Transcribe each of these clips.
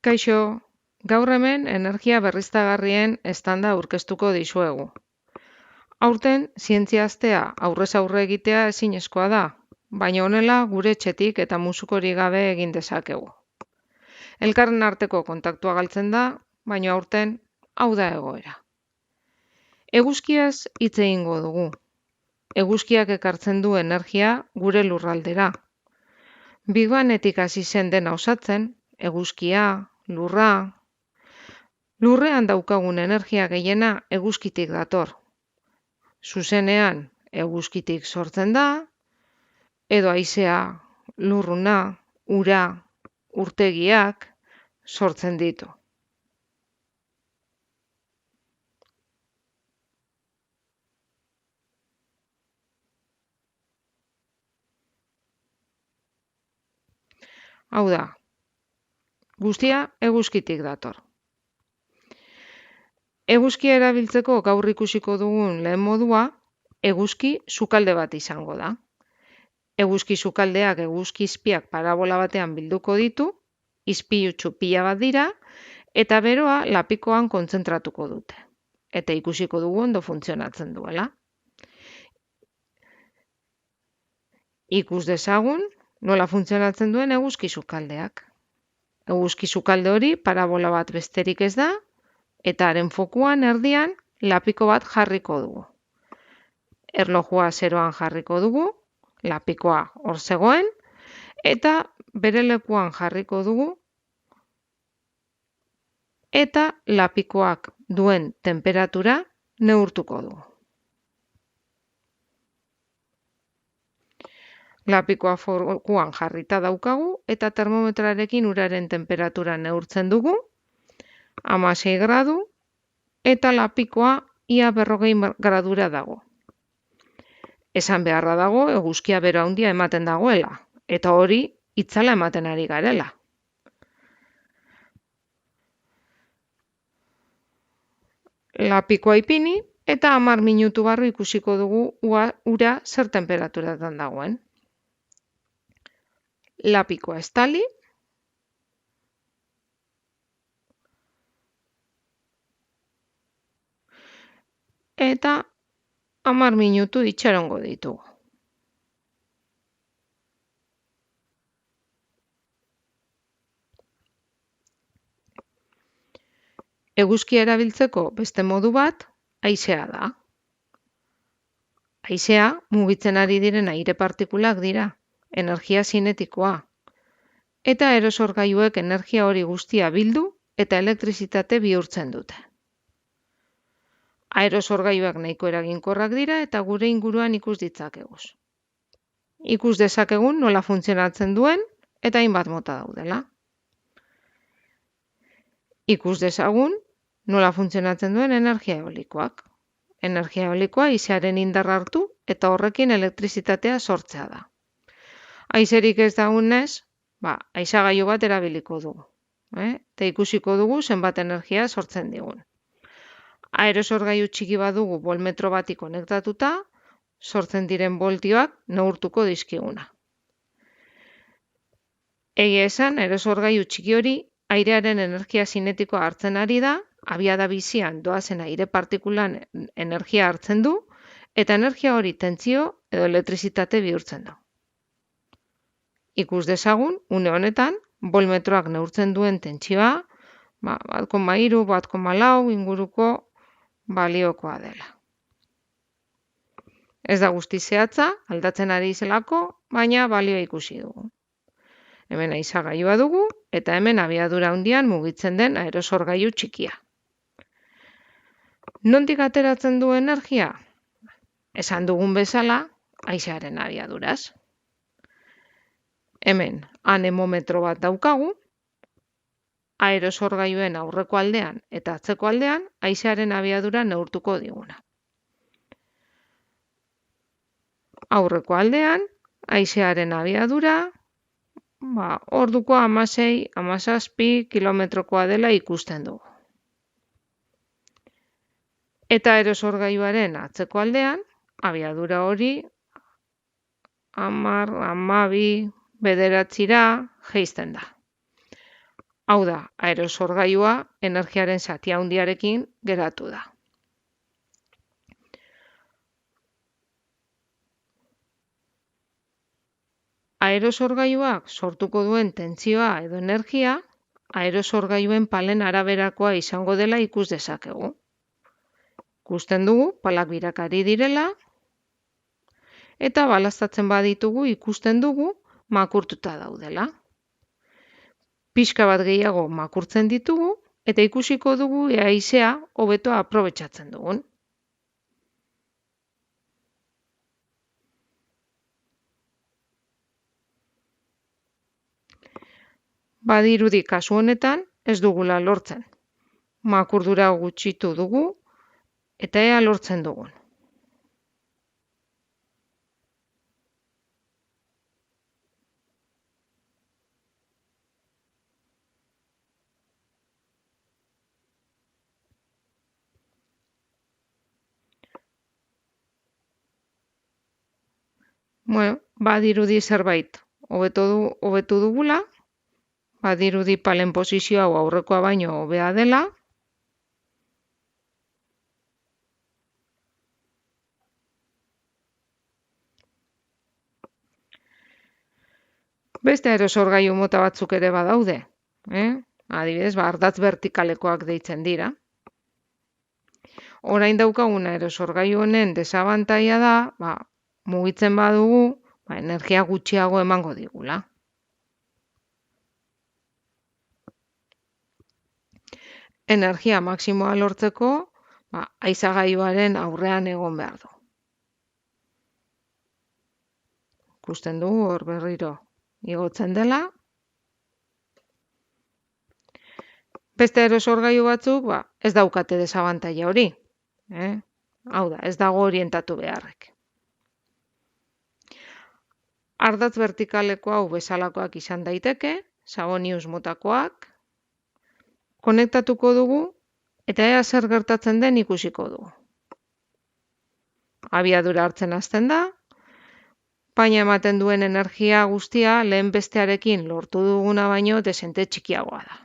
Kaixo, gaur hemen energia berriztagarrien estanda aurkeztuko dizuegu. Aurten, zientzia astea aurrez aurre egitea ezinezkoa da, baina honela gure etxetik eta musukorik gabe egin dezakegu. Elkarren arteko kontaktua galtzen da, baina aurten hau da egoera. Eguzkiaz hitz egingo dugu. Eguzkiak ekartzen du energia gure lurraldera. Big Bangetik hasi zen dena osatzen, eguzkia, lurra. Lurrean daukagun energia gehiena eguzkitik dator. Zuzenean eguzkitik sortzen da, edo haizea, lurruna, ura, urtegiak sortzen ditu. Hau da, guztia eguzkitik dator. Eguzkia erabiltzeko gaur ikusiko dugun lehen modua, eguzki sukalde bat izango da. Eguzki sukaldeak eguzki izpiak parabola batean bilduko ditu, izpilutsu pila bat dira, eta beroa lapikoan kontzentratuko dute. Eta ikusiko dugu ondo funtzionatzen duela. Ikus dezagun nola funtzionatzen duen eguzki sukaldeak. Eguzki sukalde hori parabola bat besterik ez da, eta haren fokuan erdian lapiko bat jarriko dugu. Erlojua zeroan jarriko dugu, lapikoa hor zegoen, eta bere lekuan jarriko dugu, eta lapikoak duen temperatura neurtuko dugu. Lapikoa fokuan jarrita daukagu, eta termometroarekin uraren temperatura neurtzen dugu, 16 gradu, eta lapikoa ia 40 gradura dago. Esan beharra dago, eguzkia bero handia ematen dagoela, eta hori itzala ematen ari garela. Lapikoa ipini, eta 10 minutu barru ikusiko dugu ura zer temperaturatan dagoen. Lapikoa estali, eta 10 minutu itxarongo ditugu. Eguzkia erabiltzeko beste modu bat, haizea da. Haizea mugitzen ari diren aire partikulak dira, energia zinetikoa. Eta aerosorgailuek energia hori guztia bildu eta elektrizitate bihurtzen dute. Aerosorgailuak nahiko eraginkorrak dira eta gure inguruan ikus ditzakeguz. Ikus dezakegun nola funtzionatzen duen eta hainbat mota daudela. Ikus dezagun nola funtzionatzen duen energia eolikoak. Energia eolikoa haizearen indarra hartu eta horrekin elektrizitatea sortzea da. Haizerik ez dagunez, haizagailu bat erabiliko dugu. Eta ikusiko dugu zenbat energia sortzen digun. Aerosorgailu txiki badugu voltmetro bati konektatuta, sortzen diren voltioak neurtuko dizkiguna. Egia esan, aerosorgailu txiki hori airearen energia zinetikoa hartzen ari da, abiada bizian doazen aire partikulan energia hartzen du, eta energia hori tentsio edo elektrizitate bihurtzen du. Ikus dezagun, une honetan, voltmetroak neurtzen duen tentsioa, 1,3, 1,4 inguruko baliokoa dela. Ez da guzti zehatza, aldatzen ari zelako, baina balioa ikusi dugu. Hemen haizagailua dugu, eta hemen abiadura handian mugitzen den aerosorgailu txikia. Nondik ateratzen du energia? Esan dugun bezala, haizearen abiaduraz. Hemen anemometro bat daukagu, aerosorgailuen aurreko aldean eta atzeko aldean haizearen abiadura neurtuko diguna. Aurreko aldean haizearen abiadura, orduko 16-17 kilometrokoa dela ikusten dugu. Eta aerosorgailuaren atzeko aldean, abiadura hori 10, 12, 9ra jaisten da. Hau da, aerosorgailua energiaren zati handiarekin geratu da. Aerosorgailuak sortuko duen tentsioa edo energia, aerosorgailuen palen araberakoa izango dela ikus dezakegu. Ikusten dugu, palak birakari direla, eta balaztatzen baditugu ikusten dugu makurtuta daudela. Pixka bat gehiago makurtzen ditugu, eta ikusiko dugu haizea hobeto aprobetxatzen dugun. Badirudi kasu honetan ez dugula lortzen. Makurdura gutxitu dugu, eta ea lortzen dugun. Badirudi zerbait hobetu dugula, badirudi palen posizio hau aurrekoa baino hobea dela, beste aerosorgailu mota batzuk ere badaude, adibidez, ardatz vertikalekoak deitzen dira. Orain daukagun aerosorgailu honen desabantaila da, mugitzen badugu, energia gutxiago emango digula. Energia maksimoa lortzeko, haizagailuaren aurrean egon behar du. Ikusten dugu hor berriro igotzen dela. Beste aerosorgailu batzuk, ez daukate desabantaila hori. Hau da, ez dago orientatu beharrek. Ardatz vertikaleko hau bezalakoak izan daiteke, Savonius motakoak. Konektatuko dugu, eta ea zer gertatzen den ikusiko dugu. Abiadura hartzen hasten da, baina ematen duen energia guztia lehen bestearekin lortu duguna baino dezente txikiagoa da.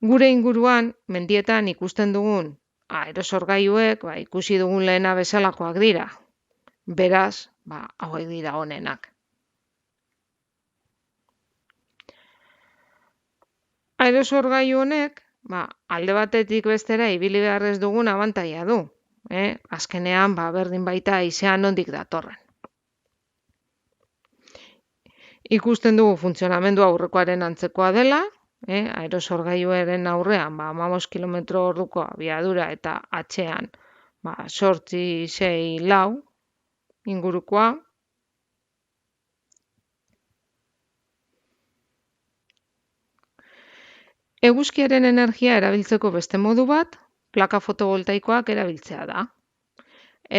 Gure inguruan, mendietan ikusten dugun aerosorgailuek ikusi dugun lehena bezalakoak dira. Beraz, hauek dira honenak. Aerosorgailu honek, alde batetik bestera ibili behar ez dugun abantaila du. Azkenean, berdin baita haizean nondik datorren. Ikusten dugu funtzionamendu aurrekoaren antzekoa dela, aerosorgailuaren aurrean 15 kilometro orduko abiadura eta atzean 8, 6, 4 ingurukoa. Eguzkiaren energia erabiltzeko beste modu bat, plaka fotovoltaikoak erabiltzea da.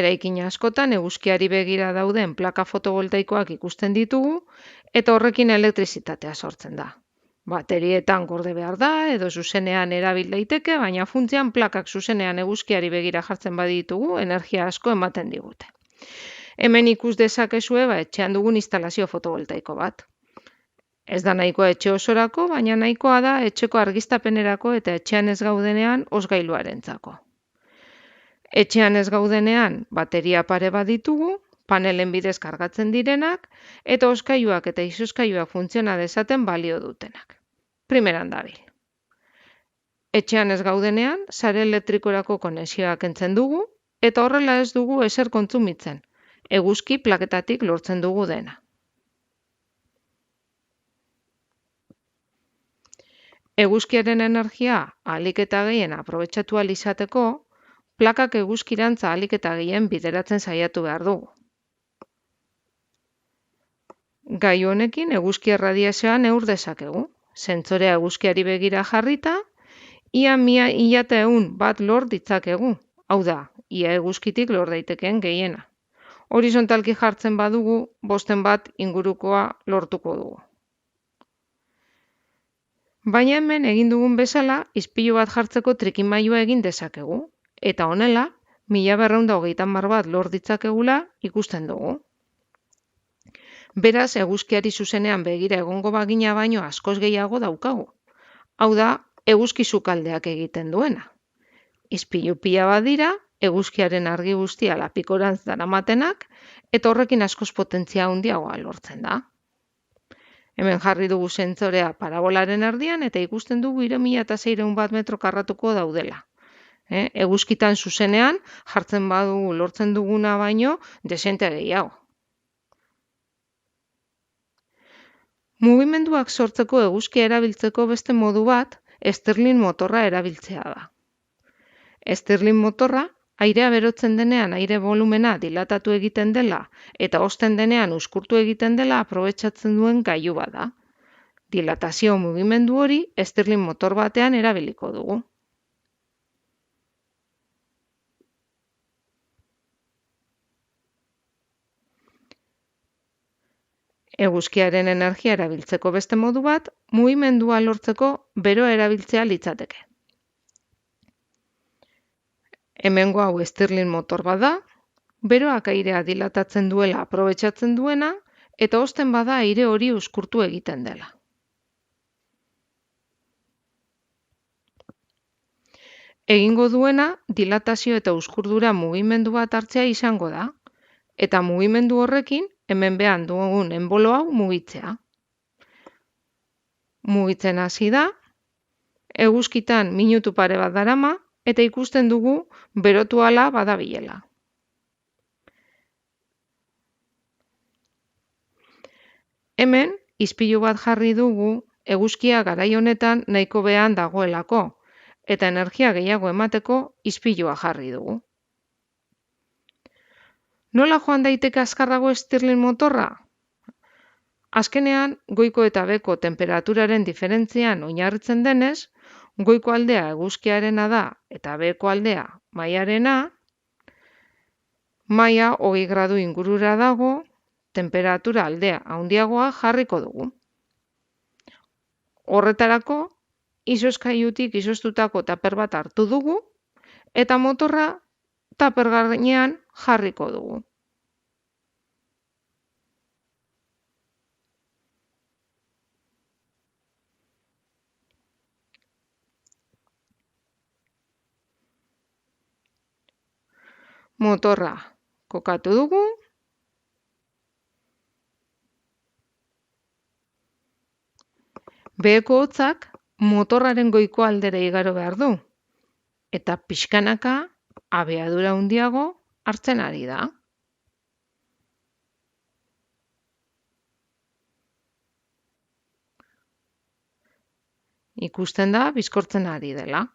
Eraikin askotan eguzkiari begira dauden plaka fotovoltaikoak ikusten ditugu eta horrekin elektrizitatea sortzen da. Baterietan gorde behar da edo zuzenean erabil daiteke, baina funtzean plakak zuzenean eguzkiari begira jartzen baditugu energia asko ematen digute. Hemen ikus dezakezue etxean dugun instalazio fotovoltaiko bat. Ez da nahikoa etxe osorako, baina nahikoa da etxeko argiztapenerako eta etxean ez gaudenean osgailuarentzako. Etxean ez gaudenean bateria pare bat ditugu, panelen bidez kargatzen direnak, eta osgailuak eta izozgailuak funtziona dezaten balio dutenak. Primeran dabil. Etxean ez gaudenean, sare elektrikorako konexioak kentzen dugu, eta horrela ez dugu ezer kontsumitzen, eguzki plaketatik lortzen dugu dena. Eguzkiaren energia ahalik eta gehien aprobetxatu ahal izateko, plakak eguzkirantza ahalik eta gehien bideratzen saiatu behar dugu. Gai honekin eguzki erradiazioa neur dezakegu. Sentsorea eguzkiari begira jarrita, ia 100 bat lor ditzakegu. Hau da, ia eguzkitik lor daitekeen gehiena. Horizontalki jartzen badugu, 5 ingurukoa lortuko dugu. Baina hemen egin dugun bezala, ispilu bat jartzeko trikimailua egin dezakegu, eta honela, 1230 bat lor ditzakegula ikusten dugu. Beraz, eguzkiari zuzenean begira egongo bagina baino askoz gehiago daukagu. Hau da, eguzki sukaldeak egiten duena. Ispilu pila bat dira, eguzkiaren argi guztia lapikorantz daramatenak, eta horrekin askoz potentzia handiagoa lortzen da. Hemen jarri dugu sentsorea parabolaren erdian eta ikusten dugu 3600 bat metro karratuko daudela. Eguzkitan zuzenean jartzen badugu lortzen duguna baino desente gehiago. Mugimenduak sortzeko eguzkia erabiltzeko beste modu bat, Stirling motorra erabiltzea da. Stirling motorra, airea berotzen denean aire volumena dilatatu egiten dela eta hozten denean uzkurtu egiten dela aprobetxatzen duen gailu bat da. Dilatazio mugimendu hori Stirling motor batean erabiliko dugu. Eguzkiaren energia erabiltzeko beste modu bat, mugimendua lortzeko beroa erabiltzea litzateke. Hemengo hau Stirling motor bat da, beroak airea dilatatzen duela aprobetxatzen duena, eta hozten bada aire hori uzkurtu egiten dela. Egingo duena, dilatazio eta uzkurdura mugimendu bat hartzea izango da, eta mugimendu horrekin, hemen behan dugun enbolo hau mugitzea. Mugitzen hasi da, eguzkitan minutu pare bat darama, eta ikusten dugu berotu ahala badabilela. Hemen, ispilu bat jarri dugu eguzkia garai honetan nahiko behan dagoelako, eta energia gehiago emateko ispilua jarri dugu. Nola joan daiteke azkarrago Stirling motorra? Azkenean, goiko eta beheko temperaturaren diferentzian oinarritzen denez, goiko aldea eguzkiarena da eta beheko aldea mailarena, maila 20 gradu ingurura dago, temperatura aldea handiagoa jarriko dugu. Horretarako, izozkailutik izoztutako taper bat hartu dugu, eta motorra taper gainean jarriko dugu. Motorra kokatu dugu, beheko hotzak motorraren goiko aldera igaro behar du, eta pixkanaka abiadura handiago hartzen ari da. Ikusten da bizkortzen ari dela.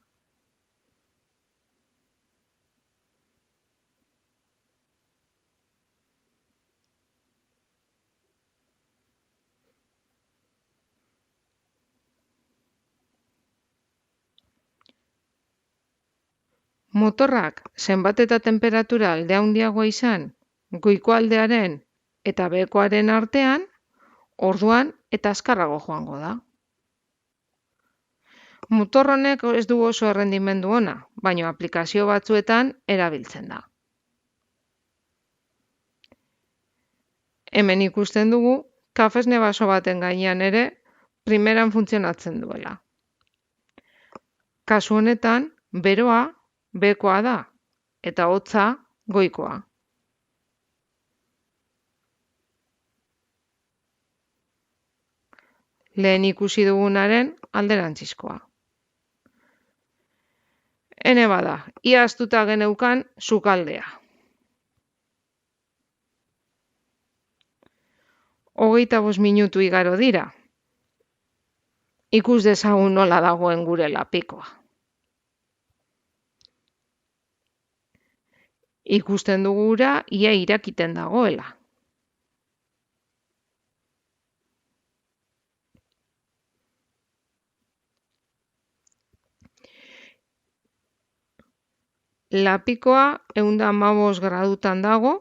Motorrak zenbat eta temperatura alde handiagoa izan, goiko aldearen eta behekoaren artean, orduan eta azkarrago joango da. Motor honek ez du oso errendimendu ona, baina aplikazio batzuetan erabiltzen da. Hemen ikusten dugu, kafesne baso baten gainean ere, primeran funtzionatzen duela. Kasu honetan, beroa behekoa da, eta hotza goikoa. Lehen ikusi dugunaren alderantzizkoa. Hene bada, ia ahaztuta geneukan sukaldea. 25 minutu igaro dira. Ikus dezagun nola dagoen gure lapikoa. Ikusten dugu ura ia irakiten dagoela. Lapikoa 115 gradutan dago,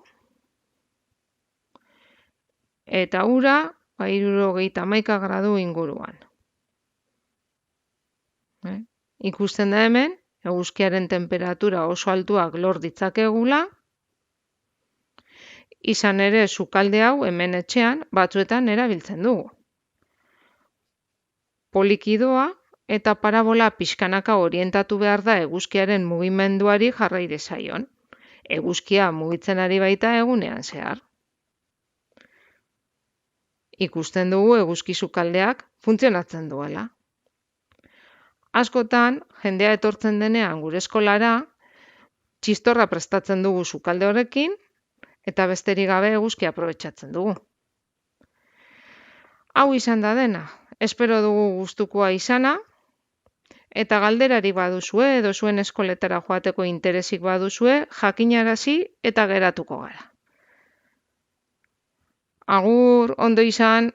eta ura 71 gradu inguruan. Ikusten da hemen, eguzkiaren temperatura oso altuak lor ditzakegula, izan ere sukalde hau hemen etxean batzuetan erabiltzen dugu. Polikidoa eta parabola pixkanaka orientatu behar da eguzkiaren mugimenduari jarrai dezaion. Eguzkia mugitzen ari baita egunean zehar. Ikusten dugu eguzki sukaldeak funtzionatzen duela. Askotan, jendea etortzen denean gure eskolara, txistorra prestatzen dugu sukalde horrekin, eta besterik gabe eguzkia aprobetxatzen dugu. Hau izan da dena, espero dugu gustukoa izana, eta galderarik baduzue edo zuen eskoletara joateko interesik baduzue, jakinarazi eta geratuko gara. Agur, ondo izan!